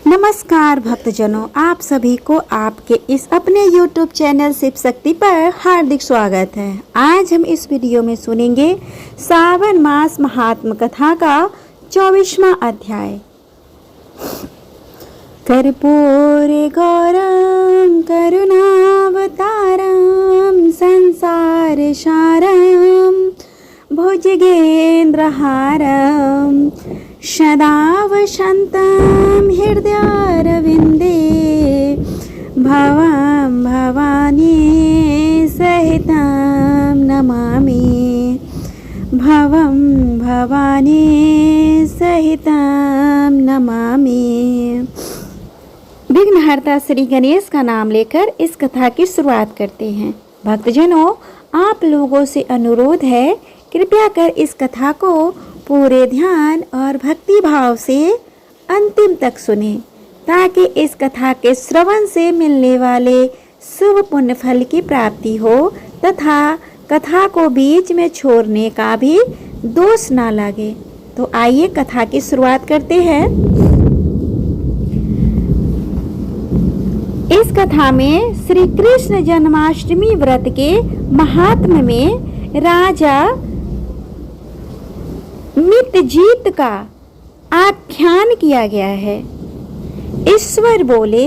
नमस्कार भक्तजनों, आप सभी को आपके इस अपने YouTube चैनल शिव शक्ति पर हार्दिक स्वागत है। आज हम इस वीडियो में सुनेंगे सावन मास महात्म कथा का 24वां अध्याय। कर्पूरे गौरम करुणावतारम संसार सारम भुजगेन्द्रहारम सदा वसन्तं हृदयारविन्दे भवं भवानी सहितं नमामि। भवं भवानी सहितं नमामि। विघ्नहर्ता श्री गणेश का नाम लेकर इस कथा की शुरुआत करते हैं। भक्तजनों, आप लोगों से अनुरोध है, कृपया कर इस कथा को पूरे ध्यान और भक्ति भाव से अंतिम तक सुने, ताकि इस कथा के श्रवण से मिलने वाले शुभ पुण्य फल की प्राप्ति हो तथा कथा को बीच में छोड़ने का भी दोष ना लगे। तो आइए कथा की शुरुआत करते हैं। इस कथा में श्री कृष्ण जन्माष्टमी व्रत के महात्म्य में राजा मितजीत का आख्यान किया गया है। ईश्वर बोले,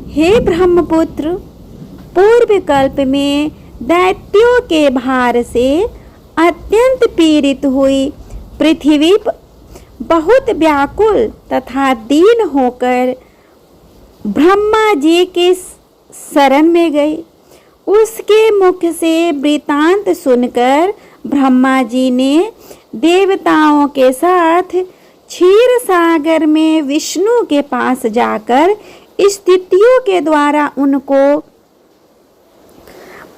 हे ब्रह्मपुत्र, पूर्व कल्प में दैत्यों के भार से अत्यंत पीड़ित हुई पृथ्वी बहुत व्याकुल तथा दीन होकर ब्रह्मा जी के शरण में गई। उसके मुख से वृतांत सुनकर ब्रह्मा जी ने देवताओं के साथ क्षीर सागर में विष्णु के पास जाकर स्थितियों के द्वारा उनको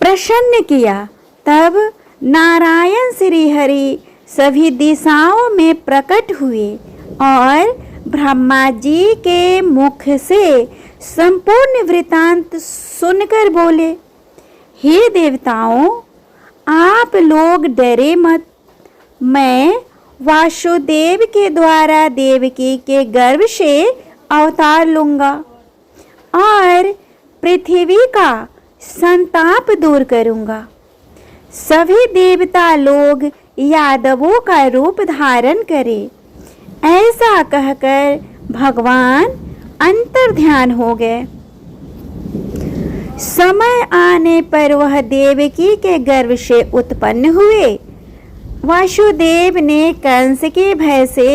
प्रसन्न किया। तब नारायण श्री हरि सभी दिशाओं में प्रकट हुए और ब्रह्मा जी के मुख से संपूर्ण वृतांत सुनकर बोले, हे देवताओं, आप लोग डरे मत। मैं वासुदेव के द्वारा देवकी के गर्भ से अवतार लूंगा और पृथ्वी का संताप दूर करूंगा। सभी देवता लोग यादवों का रूप धारण करें। ऐसा कहकर भगवान अंतर्ध्यान हो गए। समय आने पर वह देवकी के गर्भ से उत्पन्न हुए। वासुदेव ने कंस के भय से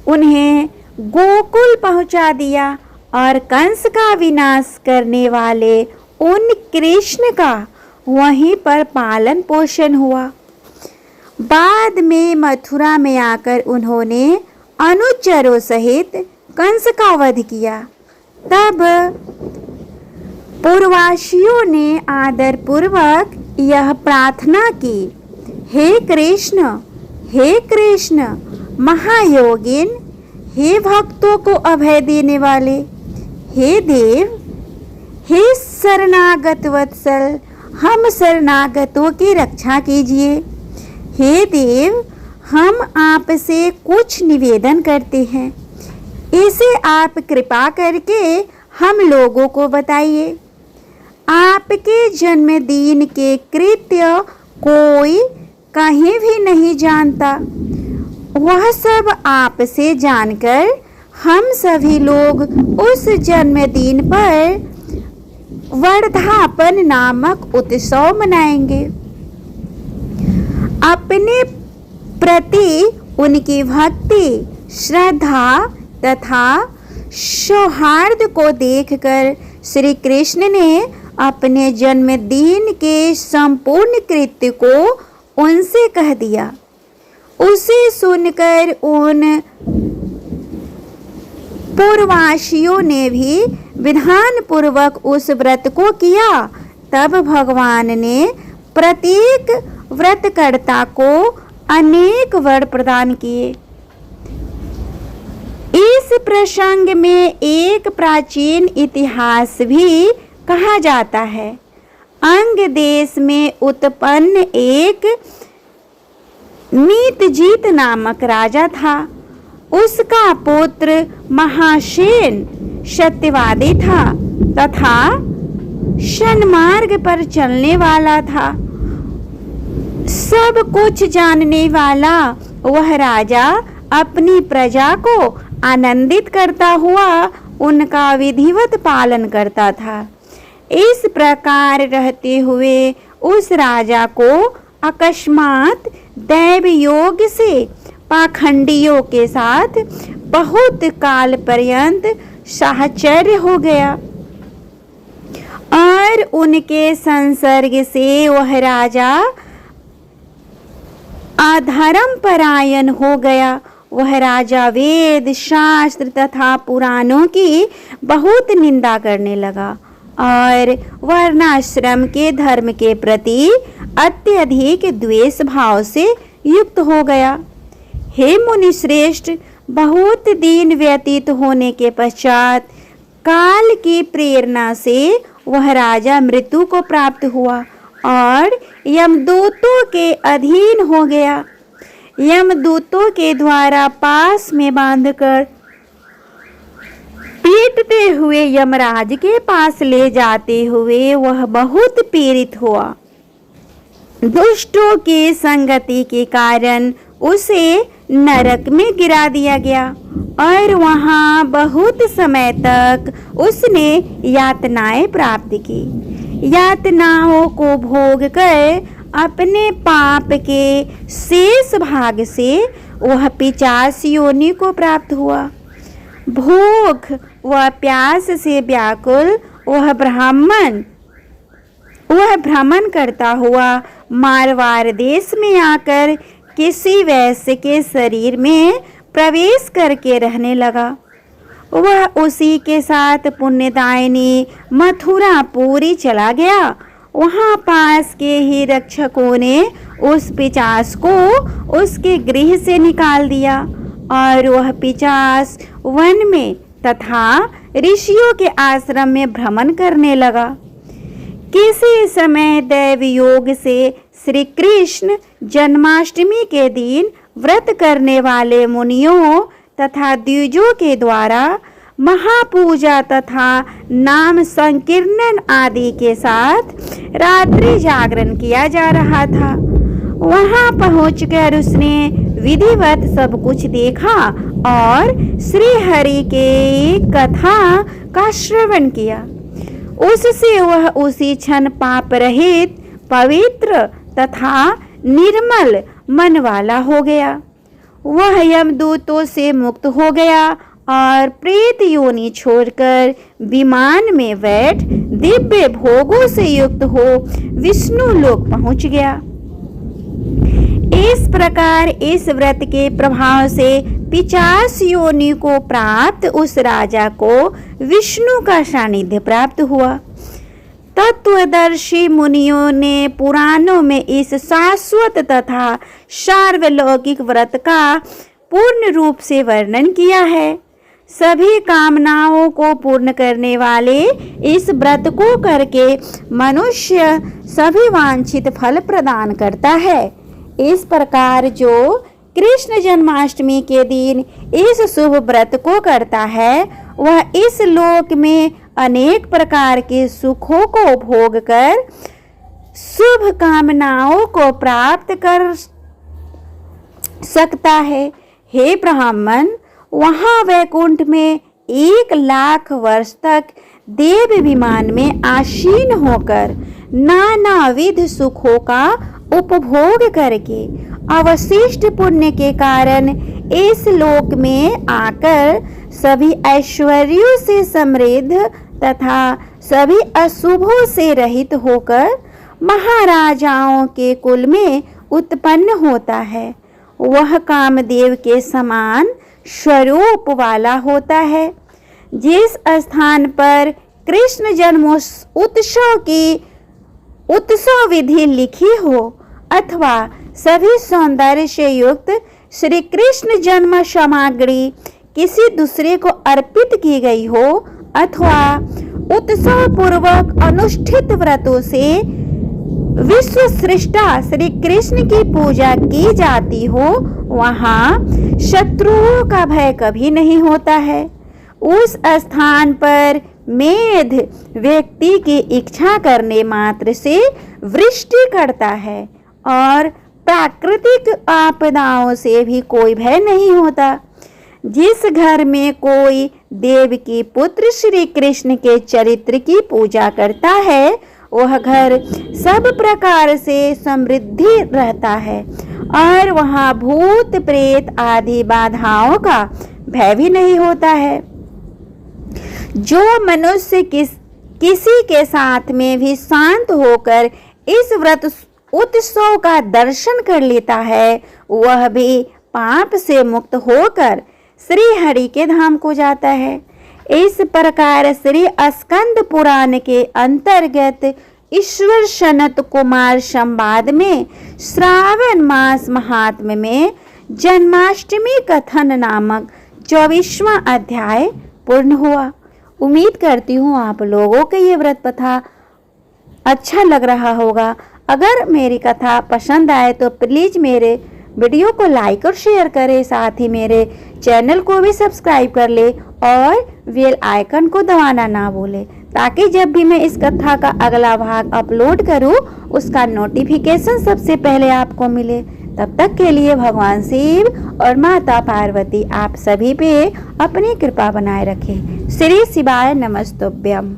उन्हें गोकुल पहुंचा दिया और कंस का विनाश करने वाले उन कृष्ण का वहीं पर पालन पोषण हुआ। बाद में मथुरा में आकर उन्होंने अनुचरों सहित कंस का वध किया। तब पूर्ववासियों ने आदर पूर्वक यह प्रार्थना की, हे कृष्ण महायोगिन, हे भक्तों को अभय देने वाले, हे देव, हे शरणागत वत्सल, हम शरणागतों की रक्षा कीजिए। हे देव, हम आपसे कुछ निवेदन करते हैं, इसे आप कृपा करके हम लोगों को बताइए। आपके जन्मदिन के कृत्य कोई कहीं भी नहीं जानता। वह सब आपसे जानकर हम सभी लोग उस जन्मदिन पर वर्धापन नामक उत्सव मनाएंगे। अपने प्रति उनकी भक्ति, श्रद्धा तथा सौहार्द को देखकर श्री कृष्ण ने अपने जन्मदिन के संपूर्ण कृत्य को उनसे कह दिया। उसे सुनकर उन पूर्ववासियों ने भी विधान पूर्वक उस व्रत को किया। तब भगवान ने प्रत्येक व्रतकर्ता को अनेक वर प्रदान किए। इस प्रसंग में एक प्राचीन इतिहास भी कहा जाता है। अंग देश में उत्पन्न एक मितजीत नामक राजा था। उसका पुत्र महासेन सत्यवादी था तथा सन्मार्ग पर चलने वाला था। सब कुछ जानने वाला वह राजा अपनी प्रजा को आनंदित करता हुआ उनका विधिवत पालन करता था। इस प्रकार रहते हुए उस राजा को अकस्मात दैव योग से पाखंडियों के साथ बहुत काल पर्यंत साहचर्य हो गया और उनके संसर्ग से वह राजा अधर्म परायण हो गया। वह राजा वेद शास्त्र तथा पुराणों की बहुत निंदा करने लगा और वर्णाश्रम के धर्म के प्रति अत्यधिक द्वेष भाव से युक्त हो गया। हे मुनि श्रेष्ठ, बहुत दिन व्यतीत होने के पश्चात काल की प्रेरणा से वह राजा मृत्यु को प्राप्त हुआ और यमदूतों के अधीन हो गया। यमदूतों के द्वारा पास में बांधकर पीटते हुए यमराज के पास ले जाते हुए वह बहुत पीड़ित हुआ। दुष्टों की संगति के कारण उसे नरक में गिरा दिया गया और वहां बहुत समय तक उसने यातनाएं प्राप्त की। यातनाओं को भोग कर अपने पाप के शेष भाग से वह पिशाच योनि को प्राप्त हुआ। भूख व प्यास से व्याकुल वह भ्रमण करता हुआ मारवाड़ देश में आकर किसी वैश्य के शरीर में प्रवेश करके रहने लगा। वह उसी के साथ पुण्यदायिनी मथुरापुरी चला गया। वहां पास के ही रक्षकों ने उस पिशाच को उसके गृह से निकाल दिया और वह पिशाच वन में तथा ऋषियों के आश्रम में भ्रमण करने लगा। किसी समय दैव योग से श्री कृष्ण जन्माष्टमी के दिन व्रत करने वाले मुनियों तथा द्विजों के द्वारा महापूजा तथा नाम संकीर्तन आदि के साथ रात्रि जागरण किया जा रहा था। वहां पहुंचकर उसने विधिवत सब कुछ देखा और श्री हरि के कथा का श्रवण किया। उससे वह उसी क्षण पाप रहित, पवित्र तथा निर्मल मन वाला हो गया। वह यमदूतों से मुक्त हो गया और प्रेत योनि छोड़कर विमान में बैठ दिव्य भोगों से युक्त हो विष्णु लोक पहुंच गया। इस प्रकार इस व्रत के प्रभाव से पिशाच योनि को प्राप्त उस राजा को विष्णु का सानिध्य प्राप्त हुआ। तत्वदर्शी मुनियों ने पुराणों में इस शाश्वत तथा सार्वलौकिक व्रत का पूर्ण रूप से वर्णन किया है। सभी कामनाओं को पूर्ण करने वाले इस व्रत को करके मनुष्य सभी वांछित फल प्रदान करता है। इस प्रकार जो कृष्ण जन्माष्टमी के दिन इस शुभ व्रत को करता है वह इस लोक में अनेक प्रकार के सुखों को भोग कर शुभ कामनाओं को प्राप्त कर सकता है। हे ब्राह्मण, वहां वैकुंठ में 1,00,000 वर्ष तक देव विमान में आसीन होकर नानाविध सुखों का उपभोग करके अवशिष्ट पुण्य के कारण इस लोक में आकर सभी ऐश्वर्यों से समृद्ध तथा सभी अशुभों से रहित होकर महाराजाओं के कुल में उत्पन्न होता है। वह कामदेव के समान स्वरूप वाला होता है। जिस स्थान पर कृष्ण जन्मोत्सव की उत्सव विधि लिखी हो अथवा सभी सौंदर्य से युक्त श्री कृष्ण जन्म सामग्री किसी दूसरे को अर्पित की गई हो अथवा उत्सव पूर्वक अनुष्ठित व्रतों से विश्व सृष्टा श्री कृष्ण की पूजा की जाती हो, वहां शत्रुओं का भय कभी नहीं होता है। उस स्थान पर मेघ व्यक्ति की इच्छा करने मात्र से वृष्टि करता है और प्राकृतिक आपदाओं से भी कोई भय नहीं होता। जिस घर में कोई देव की पुत्र श्री कृष्ण के चरित्र की पूजा करता है वह घर सब प्रकार से समृद्धि रहता है और वहाँ भूत प्रेत आदि बाधाओं का भय भी नहीं होता है। जो मनुष्य किसी के साथ में भी शांत होकर इस व्रत उत्सव का दर्शन कर लेता है वह भी पाप से मुक्त होकर श्री हरि के धाम को जाता है। इस प्रकार श्री स्कंद पुराण के अंतर्गत ईश्वर सनत कुमार संवाद में श्रावण मास महात्म्य में जन्माष्टमी कथन नामक 24वां अध्याय पूर्ण हुआ। उम्मीद करती हूँ आप लोगों को ये व्रत कथा अच्छा लग रहा होगा। अगर मेरी कथा पसंद आए तो प्लीज़ मेरे वीडियो को लाइक और शेयर करें, साथ ही मेरे चैनल को भी सब्सक्राइब कर ले और बेल आइकन को दबाना ना भूले ताकि जब भी मैं इस कथा का अगला भाग अपलोड करूं उसका नोटिफिकेशन सबसे पहले आपको मिले। तब तक के लिए भगवान शिव और माता पार्वती आप सभी पे अपनी कृपा बनाए रखें। श्री शिवाय नमस्तुभ्यम।